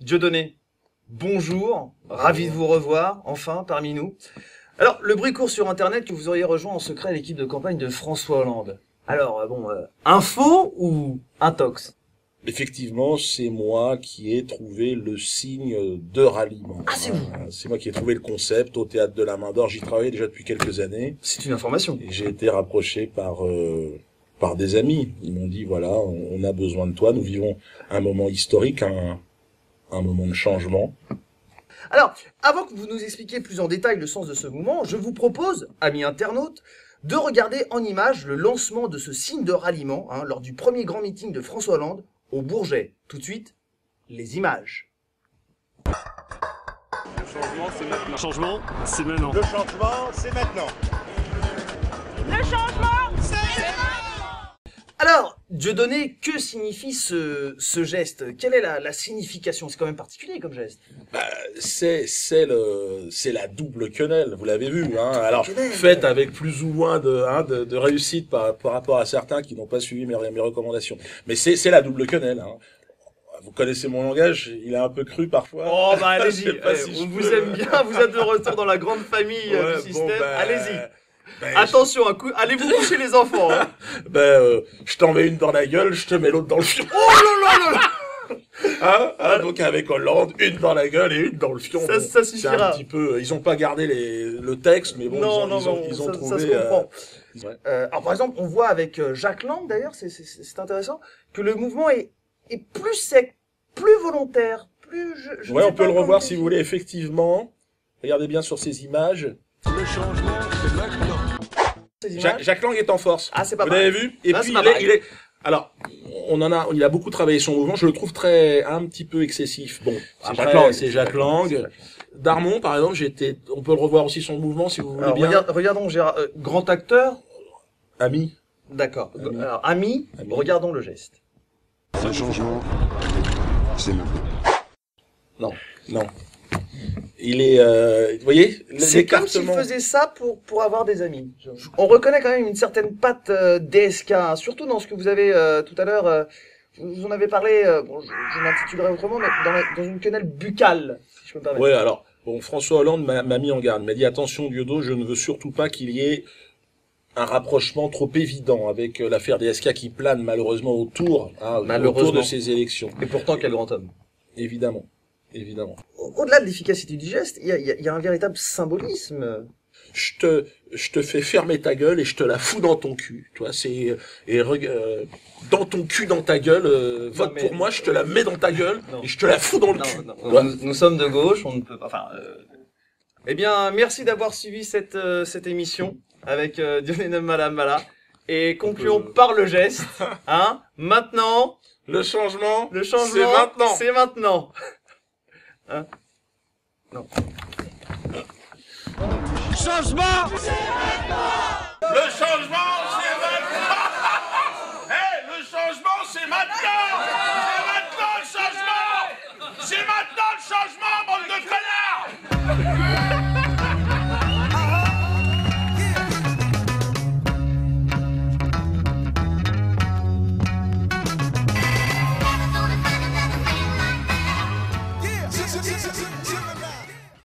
Dieudonné, bonjour, ravi de vous revoir, enfin, parmi nous. Alors, le bruit court sur Internet que vous auriez rejoint en secret l'équipe de campagne de François Hollande. Alors, info ou intox? Effectivement, c'est moi qui ai trouvé le signe de ralliement. Ah, c'est vous? C'est moi qui ai trouvé le concept au Théâtre de la Main d'Or. J'y travaillais déjà depuis quelques années. C'est une information. Et j'ai été rapproché par des amis. Ils m'ont dit, voilà, on a besoin de toi. Nous vivons un moment historique, un moment de changement. Alors, avant que vous nous expliquiez plus en détail le sens de ce mouvement, je vous propose, amis internautes, de regarder en images le lancement de ce signe de ralliement lors du premier grand meeting de François Hollande au Bourget. Tout de suite, les images. Le changement, c'est maintenant. Le changement, c'est maintenant. Le changement, c'est maintenant. Le changement, c'est maintenant. Alors, Dieudonné, que signifie ce geste? Quelle est la signification? C'est quand même particulier comme geste. C'est la double quenelle, vous l'avez vu, hein. Alors, quenelle. faite avec plus ou moins de réussite par rapport à certains qui n'ont pas suivi mes recommandations. Mais c'est la double quenelle, hein. Vous connaissez mon langage, il est un peu cru parfois. Oh bah Je allez-y, sais pas si on je vous peux. aime bien, vous êtes de retour dans la grande famille Ouais, du système, bon, allez-y. Ben, Attention, allez vous coucher les enfants. Hein. je t'en mets une dans la gueule, je te mets l'autre dans le fion. Oh là là là Hein, donc avec Hollande, une dans la gueule et une dans le fion. Ça C'est suffira. un petit peu, ils ont pas gardé le texte, mais bon, ils ont ça trouvé. se comprend. Ouais. Alors par exemple, on voit avec Jacques Lang, d'ailleurs, c'est intéressant, que le mouvement est plus sec, plus volontaire, plus... je ne Ouais, sais on peut pas le comment revoir le si vous voulez, effectivement. Regardez bien sur ces images. Le changement, c'est maintenant. ces images. Jacques Lang est en force. Ah, c'est pas Vous mal. l'avez vu? Et Ah, puis c'est pas mal. il est. Alors, il a beaucoup travaillé son mouvement. Je le trouve un petit peu excessif. Bon, c'est Jacques Lang. Darmon, par exemple, on peut le revoir aussi son mouvement si vous voulez Alors, bien. regardons Gérard, grand acteur. Ami. D'accord. Ami. Alors, ami, regardons le geste. Le changement, c'est maintenant. Non. Il est, vous voyez, C'est comme s'il l'écartement. faisait ça pour avoir des amis. On reconnaît quand même une certaine patte DSK, hein, surtout dans ce que vous avez tout à l'heure. Vous en avez parlé, je m'intitulerai autrement, mais dans une quenelle buccale, si je peux me permettre. Ouais, alors, bon, François Hollande m'a mis en garde, m'a dit attention Diodo, je ne veux surtout pas qu'il y ait un rapprochement trop évident avec l'affaire DSK qui plane malheureusement autour de ces élections. Et pourtant, quel grand homme. Évidemment. Au-delà de l'efficacité du geste, il y a un véritable symbolisme. Je te fais fermer ta gueule et je te la fous dans ton cul. Toi, dans ton cul, dans ta gueule, vote mais- pour moi, je te la mets dans ta gueule Non. et je te la fous dans le cul. Non, nous sommes de gauche, on ne peut pas. Enfin, eh bien, merci d'avoir suivi cette émission avec Dieudonné Malamala et concluons par le geste. Hein, maintenant, Le changement, c'est maintenant. C'est maintenant. Hein? Non. Changement, Le changement, c'est